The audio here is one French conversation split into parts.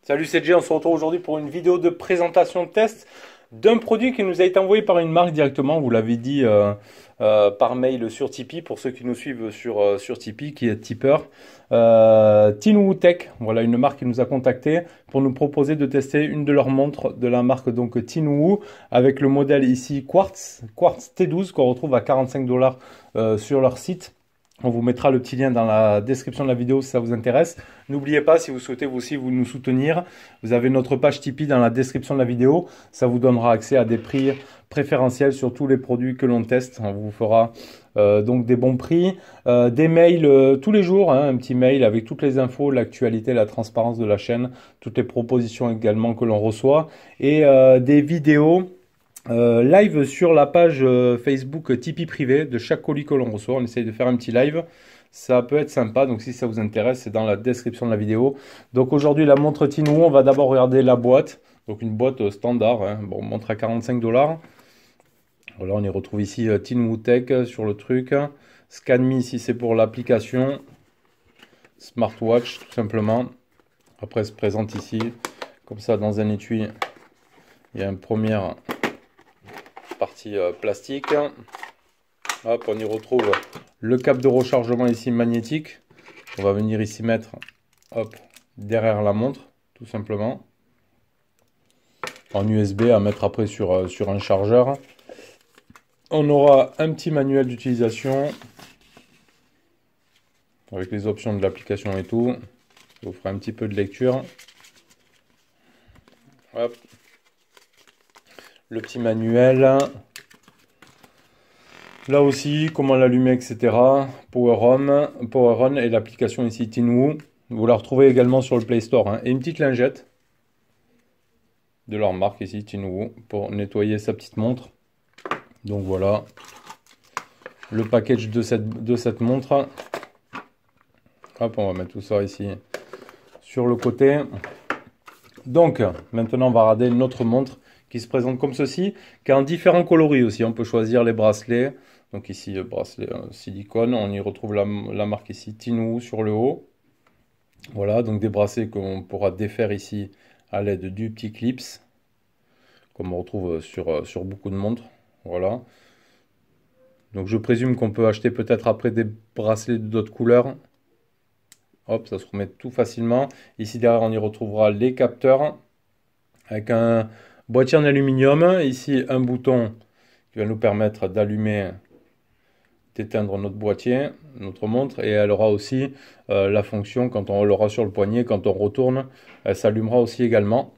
Salut, c'est Jay, on se retrouve aujourd'hui pour une vidéo de présentation de test d'un produit qui nous a été envoyé par une marque directement, vous l'avez dit par mail sur Tipeee, pour ceux qui nous suivent sur Tipeee, qui est tipeur. Tinuwu Tech, voilà une marque qui nous a contacté pour nous proposer de tester une de leurs montres de la marque donc Tinuwu, avec le modèle ici Quartz T12 qu'on retrouve à 45 $ sur leur site. On vous mettra le petit lien dans la description de la vidéo si ça vous intéresse. N'oubliez pas, si vous souhaitez vous aussi vous nous soutenir, vous avez notre page Tipeee dans la description de la vidéo. Ça vous donnera accès à des prix préférentiels sur tous les produits que l'on teste. On vous fera donc des bons prix, des mails tous les jours, hein, un petit mail avec toutes les infos, l'actualité, la transparence de la chaîne, toutes les propositions également que l'on reçoit, et des vidéos live sur la page Facebook Tipeee privé de chaque colis que l'on reçoit. On essaye de faire un petit live, ça peut être sympa, donc si ça vous intéresse, c'est dans la description de la vidéo. Donc aujourd'hui, la montre Tinuwu, on va d'abord regarder la boîte, donc une boîte standard, hein. Bon, montre à 45 $. Voilà, on y retrouve ici Tinuwu Tech sur le truc. ScanMe ici, c'est pour l'application Smartwatch tout simplement. Après, se présente ici comme ça dans un étui. Il y a une première partie plastique. Hop, on y retrouve le câble de rechargement ici magnétique. On va venir ici mettre, hop, derrière la montre tout simplement, en USB à mettre après sur un chargeur. On aura un petit manuel d'utilisation avec les options de l'application et tout. Je vous ferai un petit peu de lecture. Hop. Le petit manuel. Là aussi, comment l'allumer, etc. Power On et l'application ici Tinuwu. Vous la retrouvez également sur le Play Store, hein. Et une petite lingette de leur marque ici, Tinuwu, pour nettoyer sa petite montre. Donc voilà, le package de cette montre. Hop, on va mettre tout ça ici sur le côté. Donc, maintenant, on va regarder notre montre qui se présente comme ceci, qui a en différents coloris aussi. On peut choisir les bracelets. Donc ici, bracelet silicone. On y retrouve la marque ici, Tinuwu, sur le haut. Voilà, donc des bracelets qu'on pourra défaire ici à l'aide du petit clips, comme on retrouve sur beaucoup de montres. Voilà. Donc je présume qu'on peut acheter peut-être après des bracelets d'autres couleurs. Hop, ça se remet tout facilement. Ici derrière, on y retrouvera les capteurs avec un boîtier en aluminium. Ici, un bouton qui va nous permettre d'allumer, d'éteindre notre boîtier, notre montre. Et elle aura aussi la fonction, quand on l'aura sur le poignet, quand on retourne, elle s'allumera aussi également.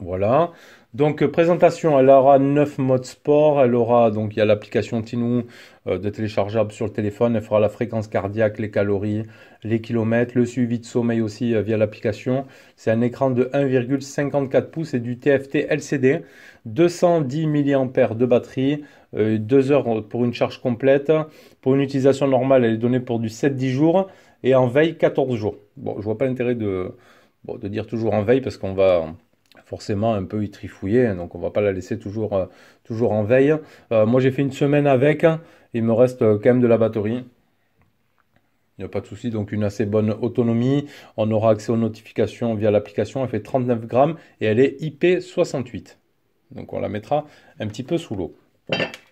Voilà. Donc présentation, elle aura 9 modes sport, elle aura, donc il y a l'application Tinuwu de téléchargeable sur le téléphone, elle fera la fréquence cardiaque, les calories, les kilomètres, le suivi de sommeil aussi via l'application. C'est un écran de 1,54 pouces et du TFT LCD, 210 mAh de batterie, 2 heures pour une charge complète. Pour une utilisation normale, elle est donnée pour du 7-10 jours et en veille 14 jours. Bon, je vois pas l'intérêt de dire toujours en veille parce qu'on va forcément un peu y trifouiller, hein, donc on va pas la laisser toujours en veille. Moi j'ai fait une semaine avec, il me reste quand même de la batterie. Il n'y a pas de souci, donc une assez bonne autonomie. On aura accès aux notifications via l'application, elle fait 39 grammes et elle est IP68. Donc on la mettra un petit peu sous l'eau.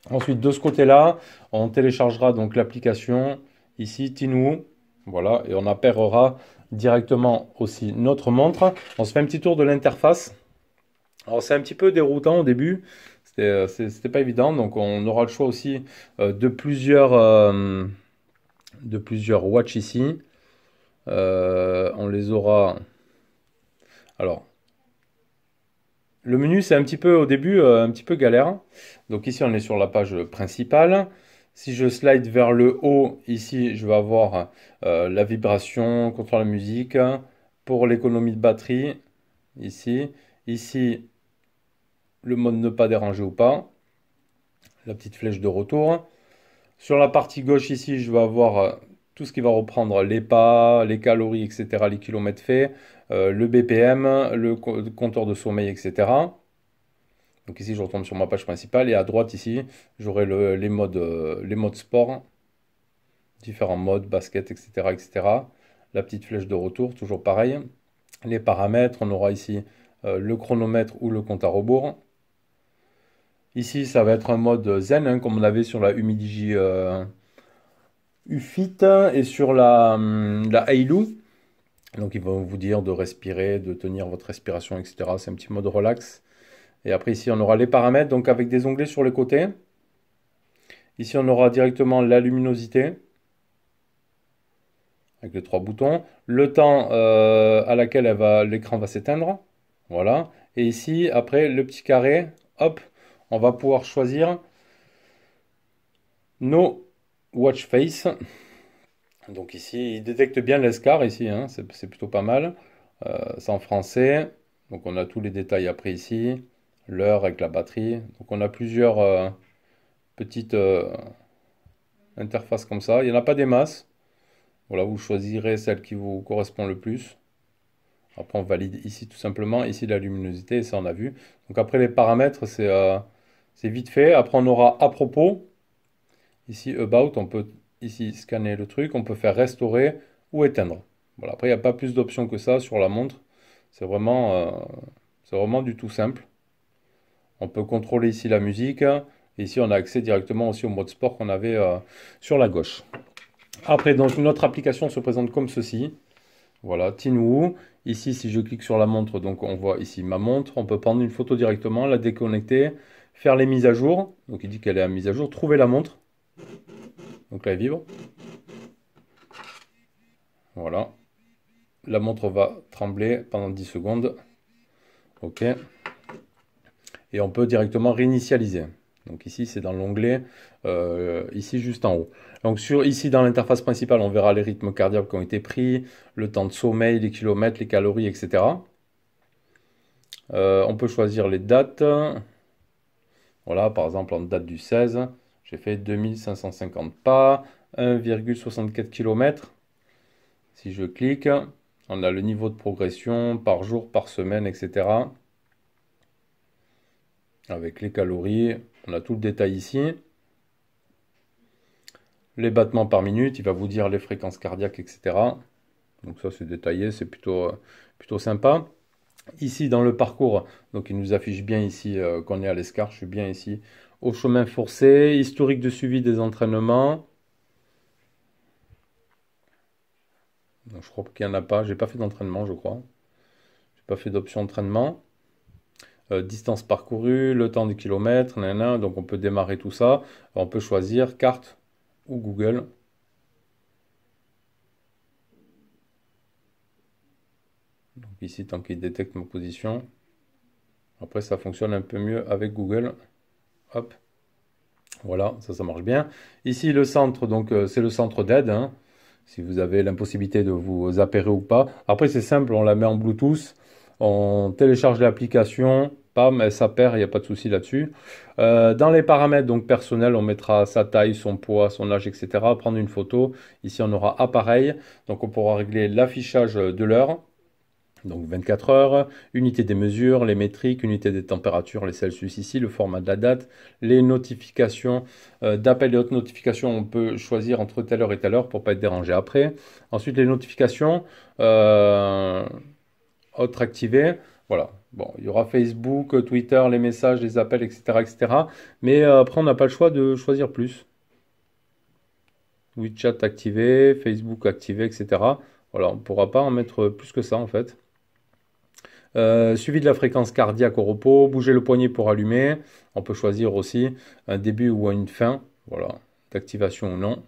Ensuite de ce côté-là, on téléchargera donc l'application ici Tinuwu. Voilà, et on appairera directement aussi notre montre. On se fait un petit tour de l'interface. Alors c'est un petit peu déroutant au début, c'était pas évident, donc on aura le choix aussi de plusieurs watches ici. On les aura. Alors, le menu c'est un petit peu au début un petit peu galère. Donc ici on est sur la page principale. Si je slide vers le haut, ici je vais avoir la vibration, contrôle la musique, pour l'économie de batterie, ici le mode ne pas déranger ou pas, la petite flèche de retour. Sur la partie gauche ici, je vais avoir tout ce qui va reprendre les pas, les calories, etc., les kilomètres faits, le BPM, le compteur de sommeil, etc. Donc ici, je retombe sur ma page principale et à droite ici, j'aurai les modes sport, différents modes, basket, etc., etc. La petite flèche de retour, toujours pareil. Les paramètres, on aura ici le chronomètre ou le compte à rebours. Ici, ça va être un mode zen, hein, comme on avait sur la Humidigi UFIT et sur la Hailu. Donc, ils vont vous dire de respirer, de tenir votre respiration, etc. C'est un petit mode relax. Et après, ici, on aura les paramètres, donc avec des onglets sur les côtés. Ici, on aura directement la luminosité, avec les trois boutons. Le temps à laquelle l'écran va s'éteindre. Voilà. Et ici, après, le petit carré, hop, on va pouvoir choisir nos watch face. Donc ici, il détecte bien l'escar ici, hein, c'est plutôt pas mal. C'est en français. Donc on a tous les détails après ici. L'heure avec la batterie. Donc on a plusieurs petites interfaces comme ça. Il n'y en a pas des masses. Voilà, vous choisirez celle qui vous correspond le plus. Après on valide ici tout simplement. Ici la luminosité, et ça on a vu. Donc après les paramètres, c'est vite fait. Après on aura à propos. Ici about, on peut ici scanner le truc. On peut faire restaurer ou éteindre. Voilà, après il n'y a pas plus d'options que ça sur la montre. C'est vraiment du tout simple. On peut contrôler ici la musique. Et ici, on a accès directement aussi au mode sport qu'on avait sur la gauche. Après, donc, notre application se présente comme ceci. Voilà, Tinwoo. Ici, si je clique sur la montre, donc on voit ici ma montre. On peut prendre une photo directement, la déconnecter, faire les mises à jour. Donc, il dit qu'elle est à mise à jour. Trouver la montre. Donc là, elle vibre. Voilà. La montre va trembler pendant 10 secondes. OK. Et on peut directement réinitialiser. Donc ici, c'est dans l'onglet, ici juste en haut. Donc ici, dans l'interface principale, on verra les rythmes cardiaques qui ont été pris, le temps de sommeil, les kilomètres, les calories, etc. On peut choisir les dates. Voilà, par exemple, en date du 16, j'ai fait 2550 pas, 1,64 km. Si je clique, on a le niveau de progression par jour, par semaine, etc. Avec les calories, on a tout le détail ici. Les battements par minute, il va vous dire les fréquences cardiaques, etc. Donc ça c'est détaillé, c'est plutôt sympa. Ici dans le parcours, donc il nous affiche bien ici qu'on est à l'Escar, je suis bien ici au chemin forcé, historique de suivi des entraînements. Donc, je crois qu'il n'y en a pas, j'ai pas fait d'entraînement je crois. J'ai pas fait d'option entraînement. Distance parcourue, le temps des kilomètres, nanana, donc on peut démarrer tout ça. On peut choisir carte ou Google. Donc ici, tant qu'il détecte ma position. Après, ça fonctionne un peu mieux avec Google. Hop. Voilà, ça marche bien. Ici, le centre, donc c'est le centre d'aide. Hein, si vous avez l'impossibilité de vous appairer ou pas. Après, c'est simple, on la met en Bluetooth. On télécharge l'application. Pam, elle s'appare, il n'y a pas de souci là-dessus. Dans les paramètres donc personnels, on mettra sa taille, son poids, son âge, etc. Prendre une photo. Ici, on aura appareil. Donc, on pourra régler l'affichage de l'heure. Donc 24 heures, unité des mesures, les métriques, unité des températures, les Celsius ici, le format de la date, les notifications d'appel et autres notifications, on peut choisir entre telle heure et telle heure pour ne pas être dérangé après. Ensuite les notifications, autres activées, voilà. Bon, il y aura Facebook, Twitter, les messages, les appels, etc. etc. Mais après on n'a pas le choix de choisir plus. WeChat activé, Facebook activé, etc. Voilà, on ne pourra pas en mettre plus que ça en fait. Suivi de la fréquence cardiaque au repos, bouger le poignet pour allumer. On peut choisir aussi un début ou une fin, voilà, d'activation ou non,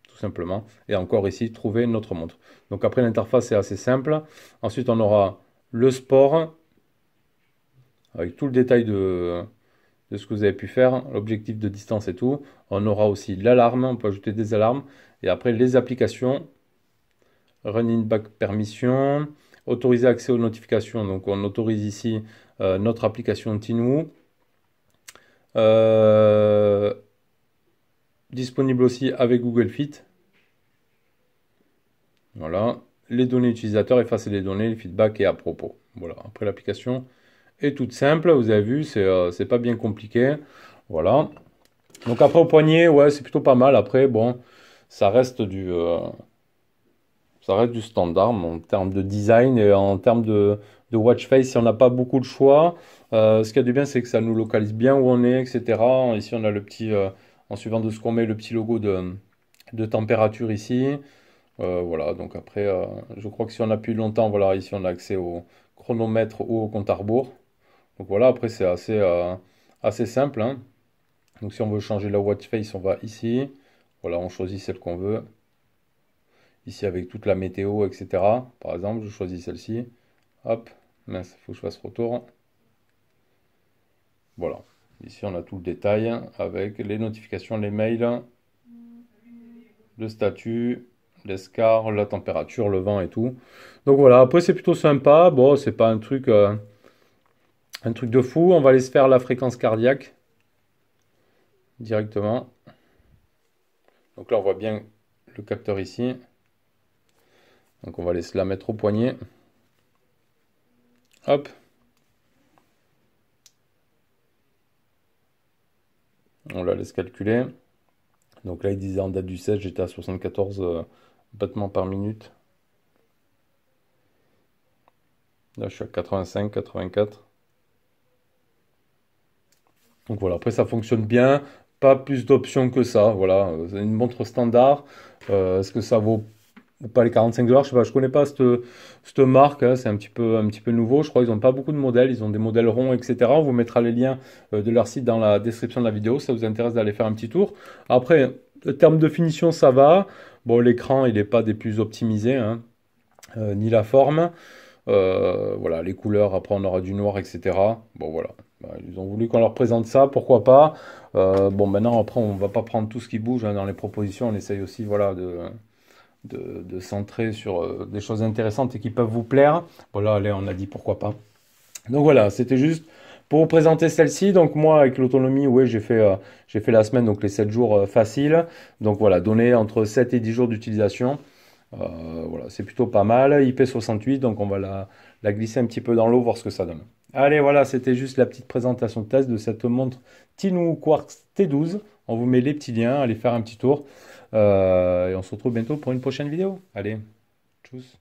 tout simplement. Et encore ici, trouver notre montre. Donc après, l'interface est assez simple. Ensuite, on aura le sport, avec tout le détail de ce que vous avez pu faire, l'objectif de distance et tout. On aura aussi l'alarme, on peut ajouter des alarmes. Et après, les applications, running back permission, autoriser accès aux notifications. Donc on autorise ici notre application Tinwoo. Disponible aussi avec Google Fit. Voilà. Les données utilisateurs, effacer les données, le feedback et à propos. Voilà. Après l'application est toute simple, vous avez vu, c'est pas bien compliqué. Voilà. Donc après au poignet, ouais, c'est plutôt pas mal. Après, bon, ça reste du, euh, ça reste du standard mais en termes de design et en termes de watch face. Si on n'a pas beaucoup de choix, ce qu'il y a de bien, c'est que ça nous localise bien où on est, etc. Ici, on a le petit, en suivant de ce qu'on met, le petit logo de température ici. Voilà, donc après, je crois que si on appuie longtemps, voilà, ici on a accès au chronomètre ou au compte à rebours. Donc voilà, après c'est assez simple, hein. Donc si on veut changer la watch face, on va ici. Voilà, on choisit celle qu'on veut. Ici avec toute la météo, etc. Par exemple, je choisis celle-ci. Hop, mince, il faut que je fasse retour. Voilà. Ici on a tout le détail avec les notifications, les mails, le statut, l'escar, la température, le vent et tout. Donc voilà, après c'est plutôt sympa. Bon, c'est pas un truc de fou. On va aller se faire la fréquence cardiaque directement. Donc là on voit bien le capteur ici. Donc on va aller se la mettre au poignet. Hop. On la laisse calculer. Donc là il disait en date du 16, j'étais à 74 battements par minute. Là je suis à 85, 84. Donc voilà, après ça fonctionne bien, pas plus d'options que ça. Voilà, c'est une montre standard. Est-ce que ça vaut ou pas les 45 $? Je sais pas, je connais pas cette marque, hein, c'est un petit peu nouveau. Je crois qu'ils n'ont pas beaucoup de modèles, ils ont des modèles ronds, etc. On vous mettra les liens de leur site dans la description de la vidéo, ça vous intéresse d'aller faire un petit tour. Après, en termes de finition, ça va. Bon, l'écran, il n'est pas des plus optimisés, hein, ni la forme. Voilà, les couleurs, après on aura du noir, etc. Bon voilà. Bah, ils ont voulu qu'on leur présente ça, pourquoi pas. Bon, maintenant, après, on va pas prendre tout ce qui bouge hein, dans les propositions. On essaye aussi voilà, de centrer sur des choses intéressantes et qui peuvent vous plaire. Voilà, allez, on a dit pourquoi pas. Donc voilà, c'était juste pour vous présenter celle-ci. Donc moi, avec l'autonomie, oui, j'ai fait la semaine, donc les 7 jours faciles. Donc voilà, donner entre 7 et 10 jours d'utilisation. Voilà, c'est plutôt pas mal. IP68, donc on va la glisser un petit peu dans l'eau, voir ce que ça donne. Allez, voilà, c'était juste la petite présentation de test de cette montre Tinuo Quartz T12. On vous met les petits liens, allez faire un petit tour. Et on se retrouve bientôt pour une prochaine vidéo. Allez, tchuss.